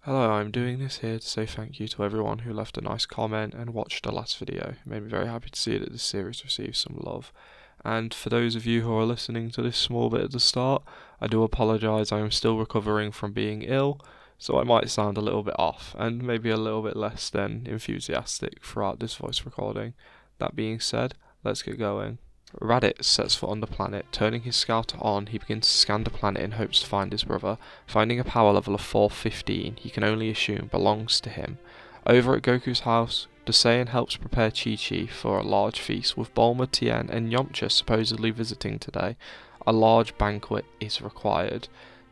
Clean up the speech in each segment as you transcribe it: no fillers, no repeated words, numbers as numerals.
Hello, I'm doing this here to say thank you to everyone who left a nice comment and watched the last video. It made me very happy to see that this series received some love. And for those of you who are listening to this small bit at the start, I do apologise, I am still recovering from being ill, so I might sound a little bit off and maybe a little bit less than enthusiastic throughout this voice recording. That being said, let's get going. Raditz sets foot on the planet. Turning his scouter on, he begins to scan the planet in hopes to find his brother. Finding a power level of 415, he can only assume belongs to him. Over at Goku's house, Saiyan helps prepare Chi-Chi for a large feast, with Bulma, Tien, and Yamcha supposedly visiting today. A large banquet is required.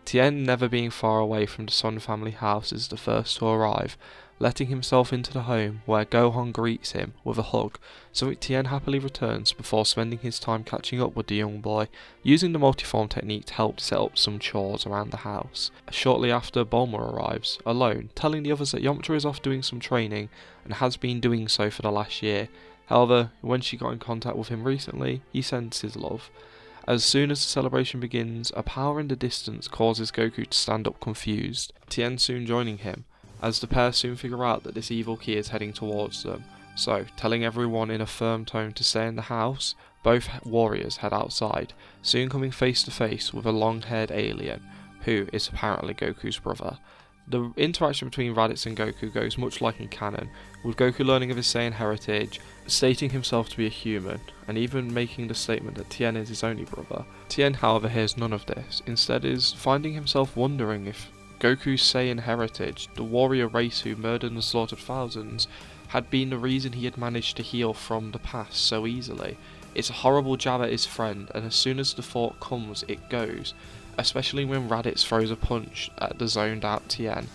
Tien, never being far away from the Son family house, is the first to arrive, letting himself into the home, where Gohan greets him with a hug, so Tien happily returns before spending his time catching up with the young boy, using the multiform technique to help set up some chores around the house. Shortly after, Bulma arrives, alone, telling the others that Yamcha is off doing some training, and has been doing so for the last year. However, when she got in contact with him recently, he sends his love. As soon as the celebration begins, a power in the distance causes Goku to stand up confused, Tien soon joining him, as the pair soon figure out that this evil key is heading towards them. So, telling everyone in a firm tone to stay in the house, both warriors head outside, soon coming face to face with a long-haired alien, who is apparently Goku's brother. The interaction between Raditz and Goku goes much like in canon, with Goku learning of his Saiyan heritage, stating himself to be a human, and even making the statement that Tien is his only brother. Tien, however, hears none of this, instead is finding himself wondering if Goku's Saiyan heritage, the warrior race who murdered and slaughtered thousands, had been the reason he had managed to heal from the past so easily. It's a horrible jab at his friend, and as soon as the thought comes, it goes, especially when Raditz throws a punch at the zoned out Tien.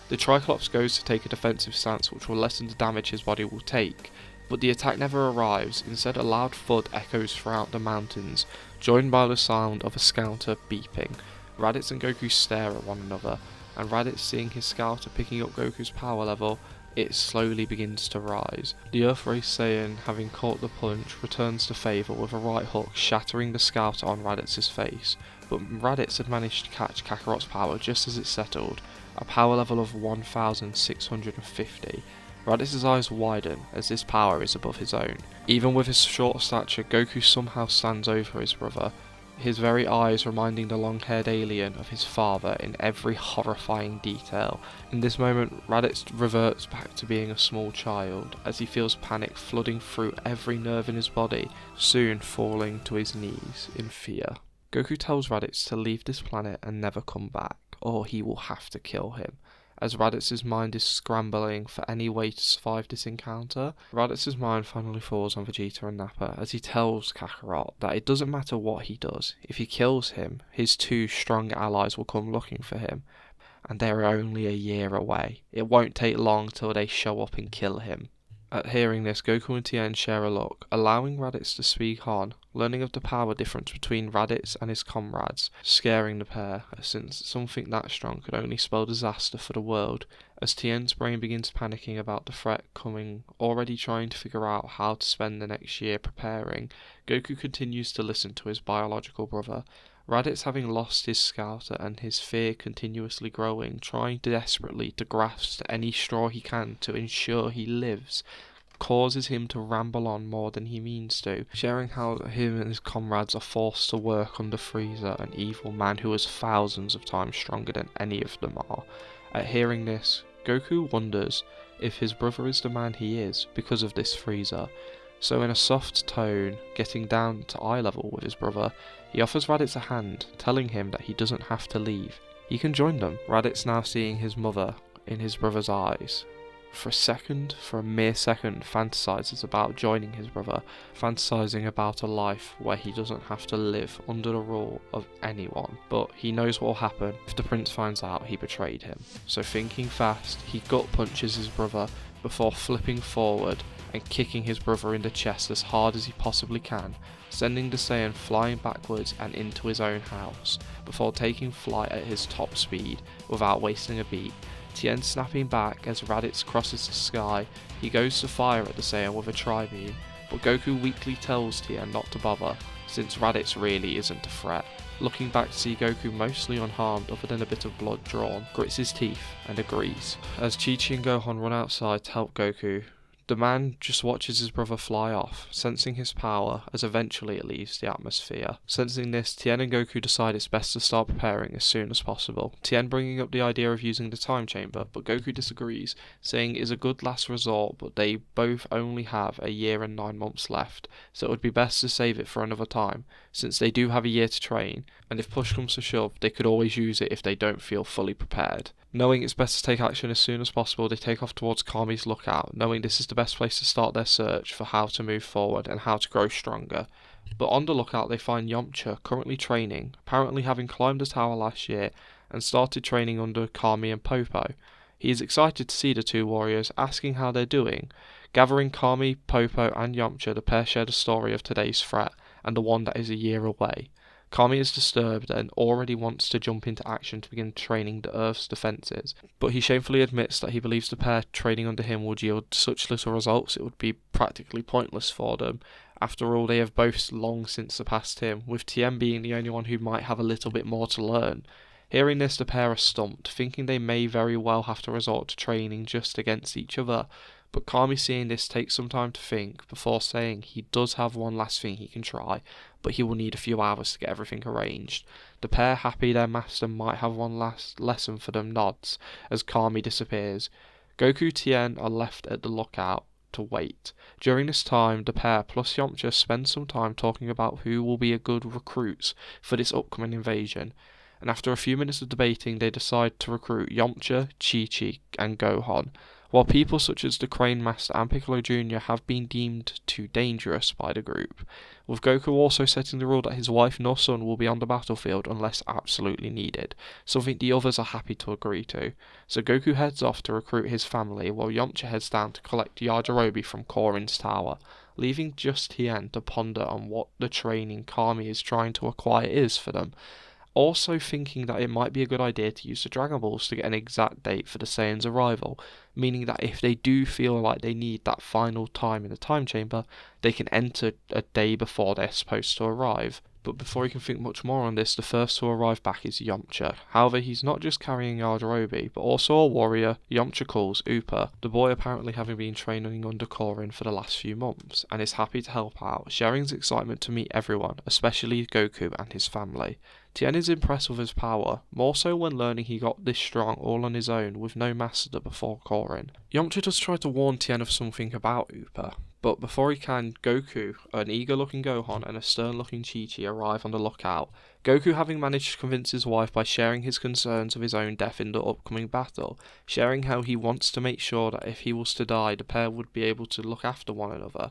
The Triclops goes to take a defensive stance which will lessen the damage his body will take, but the attack never arrives. Instead, a loud thud echoes throughout the mountains, joined by the sound of a scouter beeping. Raditz and Goku stare at one another, and Raditz, seeing his scouter picking up Goku's power level, it slowly begins to rise. The Earth Race Saiyan, having caught the punch, returns to favour with a right hook shattering the scouter on Raditz's face, but Raditz had managed to catch Kakarot's power just as it settled, a power level of 1650. Raditz's eyes widen as this power is above his own. Even with his short stature, Goku somehow stands over his brother, his very eyes reminding the long-haired alien of his father in every horrifying detail. In this moment, Raditz reverts back to being a small child, as he feels panic flooding through every nerve in his body, soon falling to his knees in fear. Goku tells Raditz to leave this planet and never come back, or he will have to kill him. As Raditz's mind is scrambling for any way to survive this encounter, Raditz's mind finally falls on Vegeta and Nappa as he tells Kakarot that it doesn't matter what he does, if he kills him, his two strong allies will come looking for him, and they're only a year away. It won't take long till they show up and kill him. At hearing this, Goku and Tien share a look, allowing Raditz to speak on, learning of the power difference between Raditz and his comrades, scaring the pair, since something that strong could only spell disaster for the world. As Tien's brain begins panicking about the threat coming, already trying to figure out how to spend the next year preparing, Goku continues to listen to his biological brother. Raditz, having lost his scouter and his fear continuously growing, trying desperately to grasp any straw he can to ensure he lives, causes him to ramble on more than he means to, sharing how him and his comrades are forced to work under Frieza, an evil man who is thousands of times stronger than any of them are. At hearing this, Goku wonders if his brother is the man he is because of this Frieza. So in a soft tone, getting down to eye level with his brother, he offers Raditz a hand, telling him that he doesn't have to leave. He can join them. Raditz, now seeing his mother in his brother's eyes, for a mere second, fantasizes about joining his brother, fantasizing about a life where he doesn't have to live under the rule of anyone. But he knows what will happen if the prince finds out he betrayed him. So thinking fast, he gut punches his brother before flipping forward and kicking his brother in the chest as hard as he possibly can, sending the Saiyan flying backwards and into his own house, before taking flight at his top speed without wasting a beat. Tien snapping back as Raditz crosses the sky, he goes to fire at the Saiyan with a tri-beam, but Goku weakly tells Tien not to bother, since Raditz really isn't a threat. looking back to see Goku mostly unharmed other than a bit of blood drawn, grits his teeth and agrees. As Chi-Chi and Gohan run outside to help Goku, the man just watches his brother fly off, sensing his power as eventually it leaves the atmosphere. Sensing this, Tien and Goku decide it's best to start preparing as soon as possible. Tien bringing up the idea of using the time chamber, but Goku disagrees, saying it is a good last resort, but they both only have a year and 9 months left, so it would be best to save it for another time, since they do have a year to train, and if push comes to shove, they could always use it if they don't feel fully prepared. Knowing it's best to take action as soon as possible, they take off towards Kami's lookout, knowing this is the best place to start their search for how to move forward and how to grow stronger. But on the lookout they find Yamcha currently training, apparently having climbed the tower last year and started training under Kami and Popo. He is excited to see the two warriors, asking how they're doing. Gathering Kami, Popo and Yamcha, the pair share the story of today's threat and the one that is a year away. Kami is disturbed and already wants to jump into action to begin training the Earth's defences, but he shamefully admits that he believes the pair training under him would yield such little results it would be practically pointless for them. After all, they have both long since surpassed him, with Tien being the only one who might have a little bit more to learn. Hearing this, the pair are stumped, thinking they may very well have to resort to training just against each other. But Kami, seeing this, takes some time to think before saying he does have one last thing he can try, but he will need a few hours to get everything arranged. The pair, happy their master might have one last lesson for them, nods as Kami disappears. Goku Tien are left at the lookout to wait. During this time, the pair plus Yamcha spend some time talking about who will be a good recruits for this upcoming invasion, and after a few minutes of debating they decide to recruit Yamcha, Chi-Chi and Gohan. While people such as the Crane Master and Piccolo Jr. have been deemed too dangerous by the group, with Goku also setting the rule that his wife nor son will be on the battlefield unless absolutely needed, something the others are happy to agree to. So Goku heads off to recruit his family, while Yamcha heads down to collect Yajirobe from Korin's tower, leaving just Tien to ponder on what the training Kami is trying to acquire is for them. Also thinking that it might be a good idea to use the Dragon Balls to get an exact date for the Saiyans' arrival, meaning that if they do feel like they need that final time in the time chamber, they can enter a day before they're supposed to arrive. But before you can think much more on this, the first to arrive back is Yamcha. However, he's not just carrying Yajirobe, but also a warrior Yamcha calls Upa, the boy apparently having been training under Korin for the last few months, and is happy to help out, sharing his excitement to meet everyone, especially Goku and his family. Tien is impressed with his power, more so when learning he got this strong all on his own with no master before Korin. Yamcha does try to warn Tien of something about Upa, but before he can, Goku, an eager-looking Gohan and a stern-looking Chi-Chi arrive on the lookout. Goku, having managed to convince his wife by sharing his concerns of his own death in the upcoming battle, sharing how he wants to make sure that if he was to die, the pair would be able to look after one another.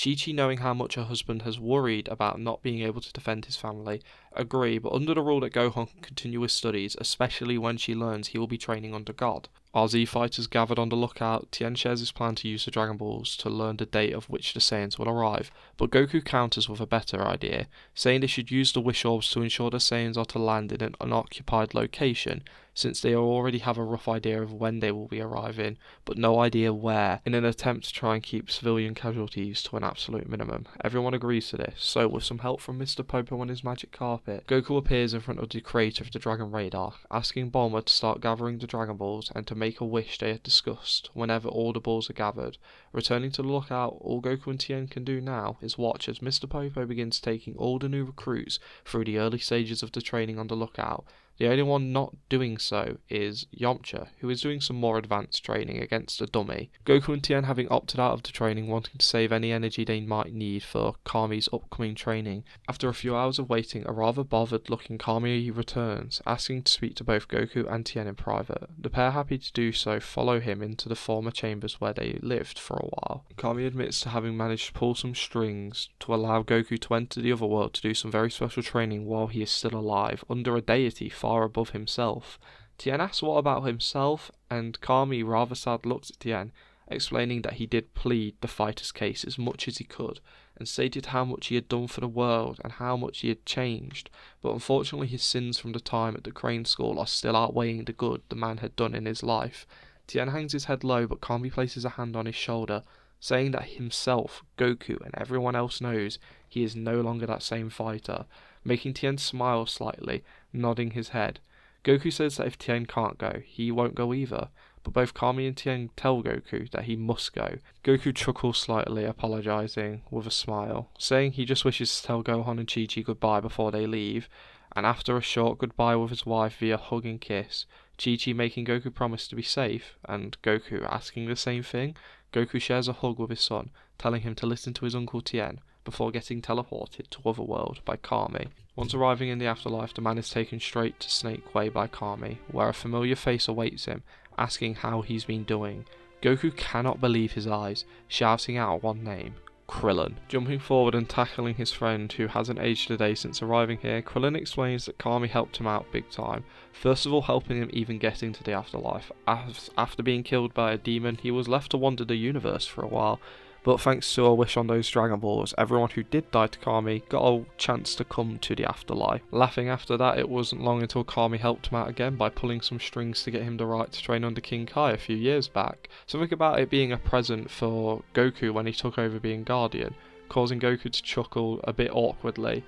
Chi-Chi, knowing how much her husband has worried about not being able to defend his family, agree, but under the rule that Gohan can continue his studies, especially when she learns he will be training under God. While Z fighters gathered on the lookout, Tien shares his plan to use the Dragon Balls to learn the date of which the Saiyans will arrive, but Goku counters with a better idea, saying they should use the Wish Orbs to ensure the Saiyans are to land in an unoccupied location, since they already have a rough idea of when they will be arriving, but no idea where, in an attempt to try and keep civilian casualties to an absolute minimum. Everyone agrees to this, so with some help from Mr. Popo and his magic carpet, Goku appears in front of the creator of the Dragon Radar, asking Bulma to start gathering the Dragon Balls and to make a wish they had discussed whenever all the balls are gathered. Returning to the lookout, all Goku and Tien can do now is watch as Mr. Popo begins taking all the new recruits through the early stages of the training on the lookout. The only one not doing so is Yamcha, who is doing some more advanced training against a dummy. Goku and Tien having opted out of the training, wanting to save any energy they might need for Kami's upcoming training. After a few hours of waiting, a rather bothered looking Kami returns, asking to speak to both Goku and Tien in private. The pair, happy to do so, follow him into the former chambers where they lived for a while. Kami admits to having managed to pull some strings to allow Goku to enter the other world to do some very special training while he is still alive, under a deity far above himself. Tien asks what about himself, and Kami, rather sad, looks at Tien, explaining that he did plead the fighter's case as much as he could, and stated how much he had done for the world and how much he had changed, but unfortunately his sins from the time at the Crane School are still outweighing the good the man had done in his life. Tien hangs his head low, but Kami places a hand on his shoulder, saying that himself, Goku, and everyone else knows he is no longer that same fighter. making Tien smile slightly, nodding his head. Goku says that if Tien can't go, he won't go either, but both Kami and Tien tell Goku that he must go. Goku chuckles slightly, apologizing with a smile, saying he just wishes to tell Gohan and Chi-Chi goodbye before they leave, and after a short goodbye with his wife via hug and kiss, Chi-Chi making Goku promise to be safe, and Goku asking the same thing, Goku shares a hug with his son, telling him to listen to his uncle Tien, before getting teleported to Otherworld by Kami. Once arriving in the afterlife, the man is taken straight to Snake Way by Kami, where a familiar face awaits him, asking how he's been doing. Goku cannot believe his eyes, shouting out one name: Krillin. Jumping forward and tackling his friend, who hasn't aged a day since arriving here, Krillin explains that Kami helped him out big time, first of all helping him even get into the afterlife. After being killed by a demon, he was left to wander the universe for a while, but thanks to a wish on those Dragon Balls, everyone who did die to Kami got a chance to come to the afterlife. Laughing after that, it wasn't long until Kami helped him out again by pulling some strings to get him the right to train under King Kai a few years back. Something about it being a present for Goku when he took over being Guardian, causing Goku to chuckle a bit awkwardly,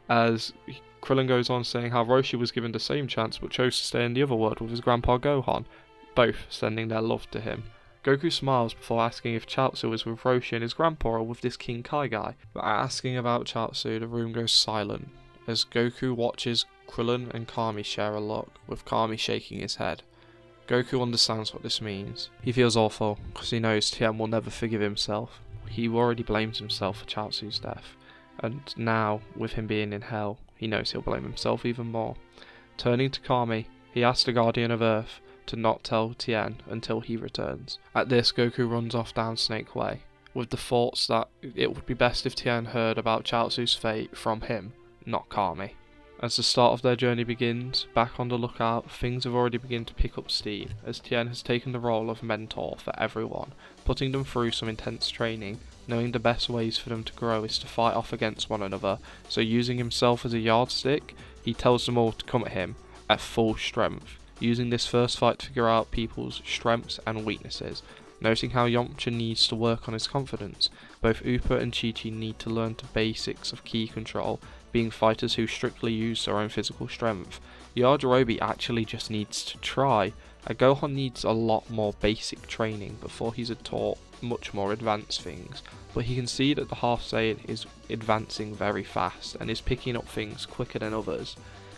as Krillin goes on saying how Roshi was given the same chance but chose to stay in the other world with his grandpa Gohan, both sending their love to him. Goku smiles before asking if Chaozu is with Roshi and his grandpa or with this King Kai guy, but asking about Chaozu, the room goes silent, as Goku watches Krillin and Kami share a look, with Kami shaking his head. Goku understands what this means. He feels awful, because he knows Tien will never forgive himself. He already blames himself for Chaozu's death, and now, with him being in hell, he knows he'll blame himself even more. Turning to Kami, he asks the Guardian of Earth to not tell Tien until he returns. At this, Goku runs off down Snake Way, with the thoughts that it would be best if Tien heard about Chaozu's fate from him, not Kami. As the start of their journey begins, back on the lookout, things have already begun to pick up steam, as Tien has taken the role of mentor for everyone, putting them through some intense training, knowing the best ways for them to grow is to fight off against one another, so using himself as a yardstick, he tells them all to come at him at full strength, using this first fight to figure out people's strengths and weaknesses, noting how Yamcha needs to work on his confidence. Both Upa and Chi-Chi need to learn the basics of ki control, being fighters who strictly use their own physical strength. Yajirobe actually just needs to try, and Gohan needs a lot more basic training before he's taught much more advanced things, but he can see that the Half Saiyan is advancing very fast and is picking up things quicker than others,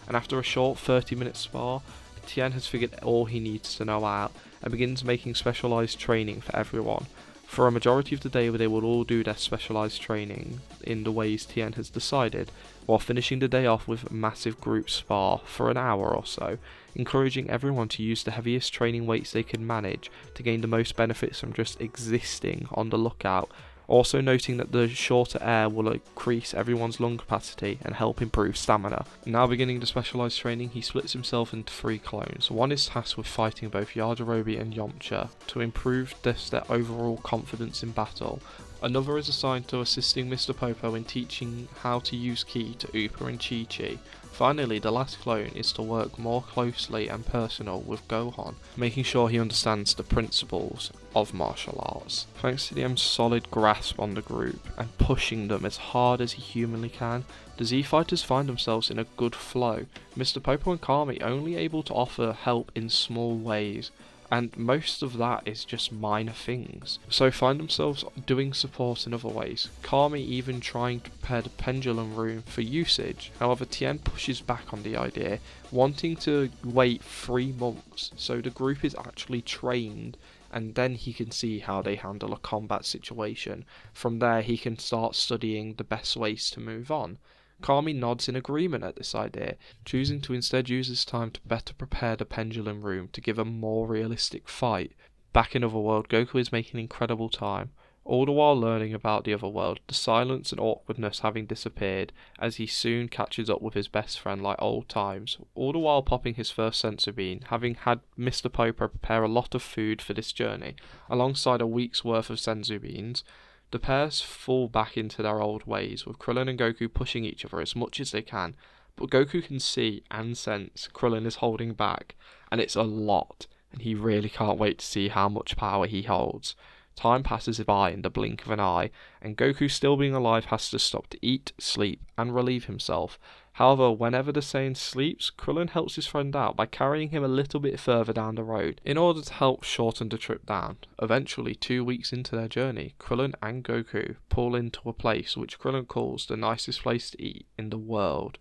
and after a short 30-minute spar, Tien has figured all he needs to know out and begins making specialised training for everyone. For a majority of the day they will all do their specialised training in the ways Tien has decided, while finishing the day off with a massive group spar for an hour or so, encouraging everyone to use the heaviest training weights they can manage to gain the most benefits from just existing on the lookout. Also noting that the shorter air will increase everyone's lung capacity and help improve stamina. Now beginning the specialised training, he splits himself into 3 clones. One is tasked with fighting both Yajirobe and Yamcha to improve their overall confidence in battle. Another is assigned to assisting Mr. Popo in teaching how to use ki to Upa and Chi-Chi. Finally, the last clone is to work more closely and personal with Gohan, making sure he understands the principles of martial arts. Thanks to the M's solid grasp on the group and pushing them as hard as he humanly can, the Z fighters find themselves in a good flow, Mr. Popo and Kami only able to offer help in small ways, and most of that is just minor things, so find themselves doing support in other ways, Kami even trying to prepare the pendulum room for usage. However, Tien pushes back on the idea, wanting to wait 3 months so the group is actually trained, and then he can see how they handle a combat situation. From there he can start studying the best ways to move on. Kami nods in agreement at this idea, choosing to instead use his time to better prepare the pendulum room to give a more realistic fight. Back in Otherworld, Goku is making incredible time, all the while learning about the Otherworld, the silence and awkwardness having disappeared as he soon catches up with his best friend like old times, all the while popping his first senzu bean, having had Mr. Popo prepare a lot of food for this journey, alongside a week's worth of senzu beans. The pairs fall back into their old ways, with Krillin and Goku pushing each other as much as they can, but Goku can see and sense Krillin is holding back, and it's a lot, and he really can't wait to see how much power he holds. Time passes by in the blink of an eye, and Goku, still being alive, has to stop to eat, sleep, and relieve himself. However, whenever the Saiyan sleeps, Krillin helps his friend out by carrying him a little bit further down the road in order to help shorten the trip down. Eventually, 2 weeks into their journey, Krillin and Goku pull into a place which Krillin calls the nicest place to eat in the world.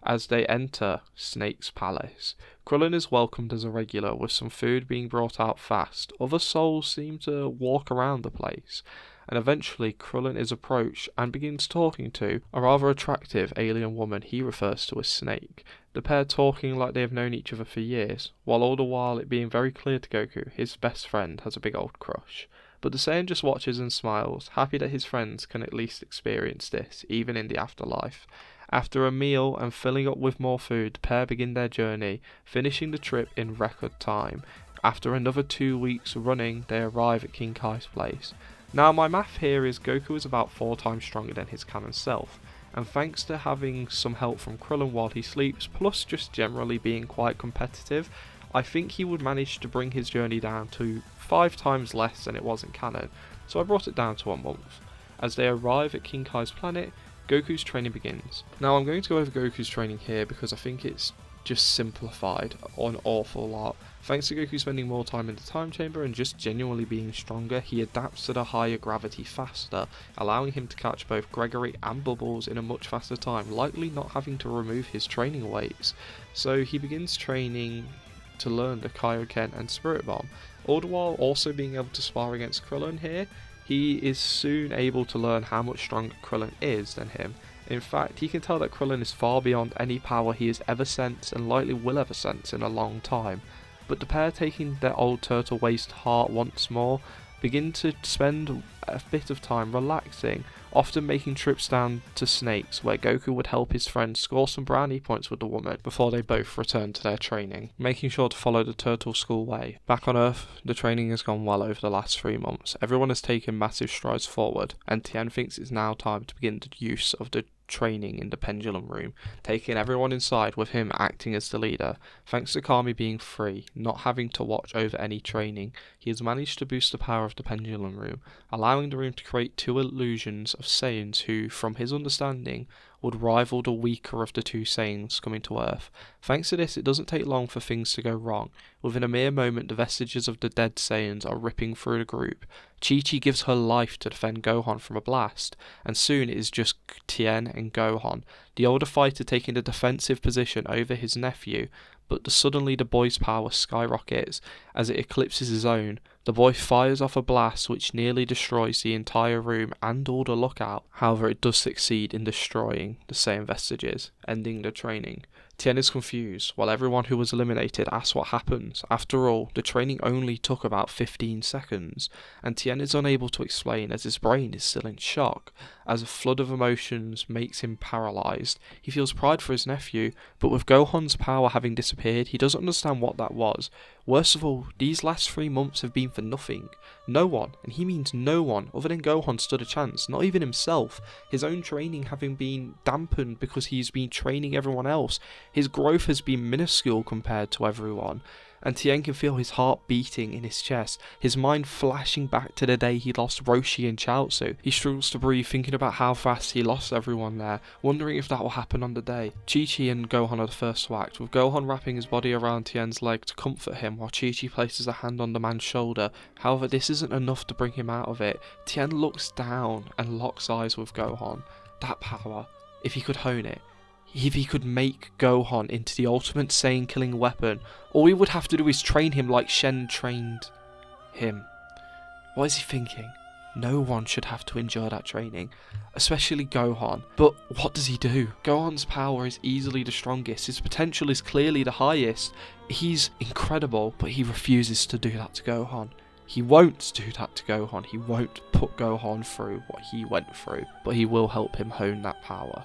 As they enter Snake's Palace, Krillin is welcomed as a regular, with some food being brought out fast. Other souls seem to walk around the place, and eventually Krillin is approached and begins talking to a rather attractive alien woman he refers to as Snake, the pair talking like they have known each other for years, while all the while it being very clear to Goku his best friend has a big old crush. But the Saiyan just watches and smiles, happy that his friends can at least experience this, even in the afterlife. After a meal and filling up with more food, the pair begin their journey, finishing the trip in record time. After another 2 weeks running, they arrive at King Kai's place. Now, my math here is Goku is about 4 times stronger than his canon self, and thanks to having some help from Krillin while he sleeps, plus just generally being quite competitive, I think he would manage to bring his journey down to 5 times less than it was in canon, so I brought it down to a month. As they arrive at King Kai's planet, Goku's training begins. Now I'm going to go over Goku's training here because I think it's just simplified an awful lot. Thanks to Goku spending more time in the time chamber and just genuinely being stronger, he adapts to the higher gravity faster, allowing him to catch both Gregory and Bubbles in a much faster time, likely not having to remove his training weights. So he begins training to learn the Kaioken and Spirit Bomb, all the while also being able to spar against Krillin here. He is soon able to learn how much stronger Krillin is than him. In fact, he can tell that Krillin is far beyond any power he has ever sensed and likely will ever sense in a long time. But the pair, taking their old turtle ways to heart once more, begin to spend a bit of time relaxing, often making trips down to Snake's, where Goku would help his friend score some brownie points with the woman before they both return to their training, making sure to follow the turtle school way. Back on Earth, the training has gone well over the last 3 months. Everyone has taken massive strides forward, and Tien thinks it's now time to begin the use of the training in the Pendulum Room, taking everyone inside with him acting as the leader. Thanks to Kami being free, not having to watch over any training, he has managed to boost the power of the Pendulum Room, allowing the room to create 2 illusions of Saiyans who, from his understanding, would rival the weaker of the 2 Saiyans coming to Earth. Thanks to this, it doesn't take long for things to go wrong. Within a mere moment, the vestiges of the dead Saiyans are ripping through the group. Chi-Chi gives her life to defend Gohan from a blast, and soon it is just Tien and Gohan, the older fighter taking the defensive position over his nephew, but suddenly the boy's power skyrockets as it eclipses his own. The boy fires off a blast which nearly destroys the entire room and all the lookout. However, it does succeed in destroying the Saiyan vestiges, ending the training. Tien is confused, while everyone who was eliminated asks what happens. After all, the training only took about 15 seconds, and Tien is unable to explain as his brain is still in shock, as a flood of emotions makes him paralysed. He feels pride for his nephew, but with Gohan's power having disappeared, he doesn't understand what that was. Worst of all, these last 3 months have been for nothing. No one, and he means no one, other than Gohan stood a chance, not even himself. His own training having been dampened because he's been training everyone else. His growth has been minuscule compared to everyone, and Tien can feel his heart beating in his chest, his mind flashing back to the day he lost Roshi and Chaozu. He struggles to breathe, thinking about how fast he lost everyone there, wondering if that will happen on the day. Chi-Chi and Gohan are the first to act, with Gohan wrapping his body around Tien's leg to comfort him, while Chi-Chi places a hand on the man's shoulder. However, this isn't enough to bring him out of it. Tien looks down and locks eyes with Gohan. That power, if he could hone it, if he could make Gohan into the ultimate Saiyan killing weapon, all he would have to do is train him like Shen trained him. What is he thinking? No one should have to endure that training, especially Gohan. But what does he do? Gohan's power is easily the strongest, his potential is clearly the highest. He's incredible, but he refuses to do that to Gohan. He won't do that to Gohan, he won't put Gohan through what he went through, but he will help him hone that power.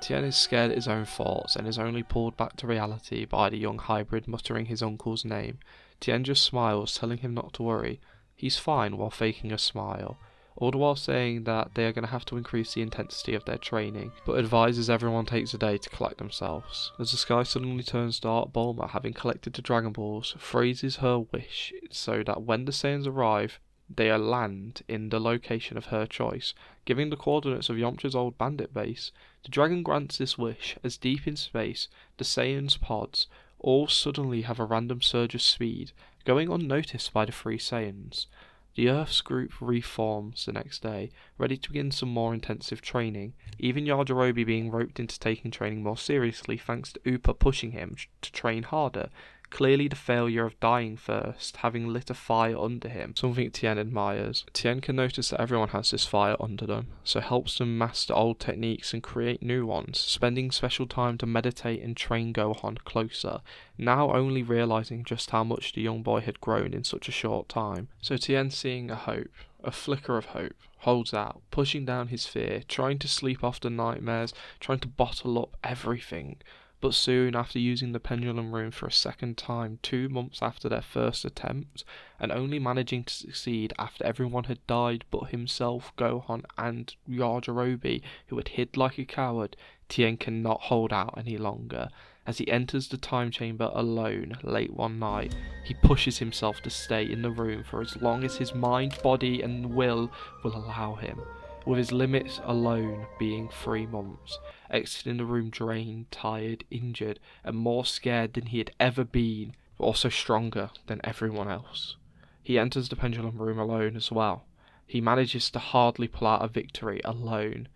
Tien is scared at his own thoughts and is only pulled back to reality by the young hybrid muttering his uncle's name. Tien just smiles, telling him not to worry. He's fine while faking a smile, all the while saying that they are going to have to increase the intensity of their training, but advises everyone takes a day to collect themselves. As the sky suddenly turns dark, Bulma, having collected the Dragon Balls, phrases her wish so that when the Saiyans arrive, they land in the location of her choice, giving the coordinates of Yamcha's old bandit base. The dragon grants this wish as deep in space, the Saiyans' pods all suddenly have a random surge of speed, going unnoticed by the three Saiyans. The Earth's group reforms the next day, ready to begin some more intensive training, even Yajirobe being roped into taking training more seriously thanks to Upa pushing him to train harder. Clearly the failure of dying first, having lit a fire under him, something Tien admires. Tien can notice that everyone has this fire under them, so helps them master old techniques and create new ones, spending special time to meditate and train Gohan closer, now only realizing just how much the young boy had grown in such a short time. So Tien, seeing a hope, a flicker of hope, holds out, pushing down his fear, trying to sleep off the nightmares, trying to bottle up everything. But soon, after using the pendulum room for a second time 2 months after their first attempt, and only managing to succeed after everyone had died but himself, Gohan, and Yajirobe, who had hid like a coward, Tien cannot hold out any longer. As he enters the time chamber alone late one night, he pushes himself to stay in the room for as long as his mind, body, and will allow him, with his limits alone being 3 months, exiting the room drained, tired, injured, and more scared than he had ever been, but also stronger than everyone else. He enters the pendulum room alone as well. He manages to hardly pull out a victory alone,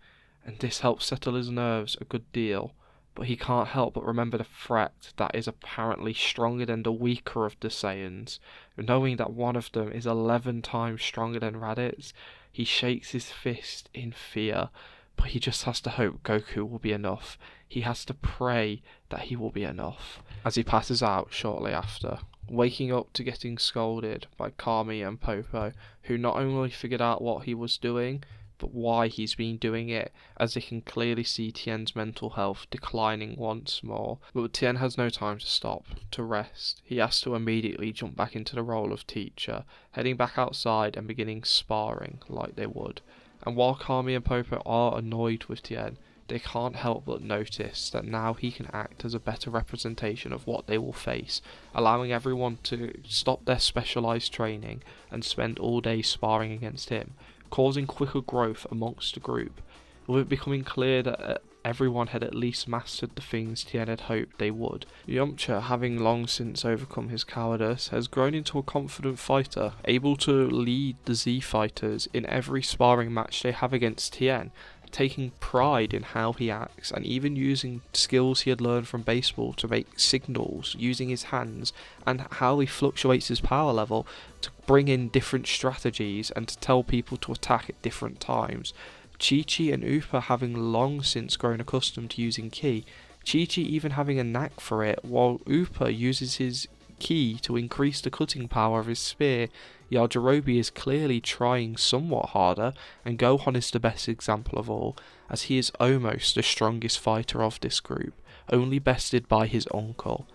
and this helps settle his nerves a good deal, but he can't help but remember the threat that is apparently stronger than the weaker of the Saiyans. Knowing that one of them is 11 times stronger than Raditz, he shakes his fist in fear, but he just has to hope Goku will be enough. He has to pray that he will be enough. As he passes out shortly after, waking up to getting scolded by Kami and Popo, who not only figured out what he was doing, but why he's been doing it, as they can clearly see Tien's mental health declining once more. But Tien has no time to stop, to rest. He has to immediately jump back into the role of teacher, heading back outside and beginning sparring like they would. And while Kami and Popo are annoyed with Tien, they can't help but notice that now he can act as a better representation of what they will face, allowing everyone to stop their specialised training and spend all day sparring against him, causing quicker growth amongst the group, with it becoming clear that everyone had at least mastered the things Tien had hoped they would. Yamcha, having long since overcome his cowardice, has grown into a confident fighter, able to lead the Z fighters in every sparring match they have against Tien, taking pride in how he acts, and even using skills he had learned from baseball to make signals, using his hands, and how he fluctuates his power level to bring in different strategies and to tell people to attack at different times. Chi-Chi and Upa having long since grown accustomed to using Ki, Chi-Chi even having a knack for it, while Upa uses his Ki to increase the cutting power of his spear. Yajirobe is clearly trying somewhat harder, and Gohan is the best example of all, as he is almost the strongest fighter of this group, only bested by his uncle.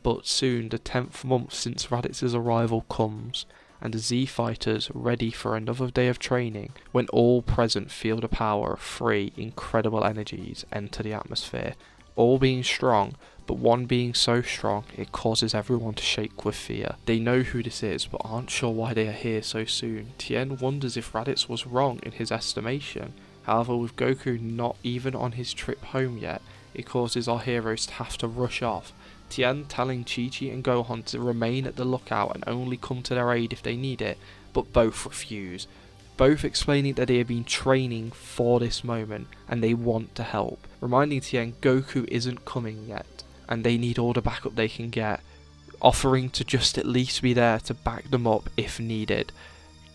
But soon the 10th month since Raditz's arrival comes, and the Z fighters ready for another day of training, when all present feel the power of 3 incredible energies enter the atmosphere, all being strong, but one being so strong it causes everyone to shake with fear. They know who this is, but aren't sure why they are here so soon. Tien wonders if Raditz was wrong in his estimation. However, with Goku not even on his trip home yet, it causes our heroes to have to rush off. Tien telling Chi-Chi and Gohan to remain at the lookout and only come to their aid if they need it, but both refuse. Both explaining that they have been training for this moment and they want to help, reminding Tien Goku isn't coming yet and they need all the backup they can get, offering to just at least be there to back them up if needed.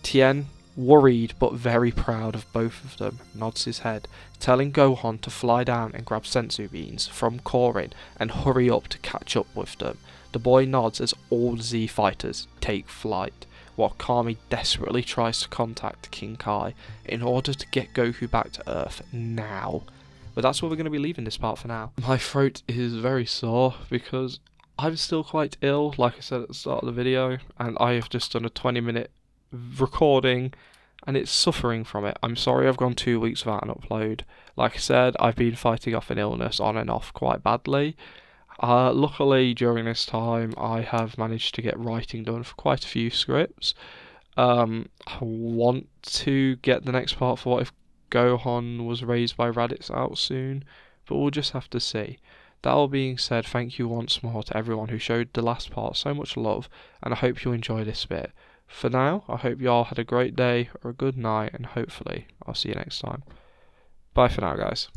Tien, worried but very proud of both of them, nods his head, telling Gohan to fly down and grab senzu beans from Korin and hurry up to catch up with them. The boy nods as all Z fighters take flight, while Kami desperately tries to contact King Kai in order to get Goku back to Earth now. But that's where we're going to be leaving this part for now. My throat is very sore because I'm still quite ill, like I said at the start of the video, and I have just done a 20-minute recording and it's suffering from it. I'm sorry I've gone 2 weeks without an upload. Like I said, I've been fighting off an illness on and off quite badly. Luckily, during this time, I have managed to get writing done for quite a few scripts. I want to get the next part for What If Gohan was raised by Raditz out soon, but we'll just have to see. That all being said, thank you once more to everyone who showed the last part so much love, and I hope you enjoy this bit. For now, I hope you all had a great day or a good night, and hopefully I'll see you next time. Bye for now, guys.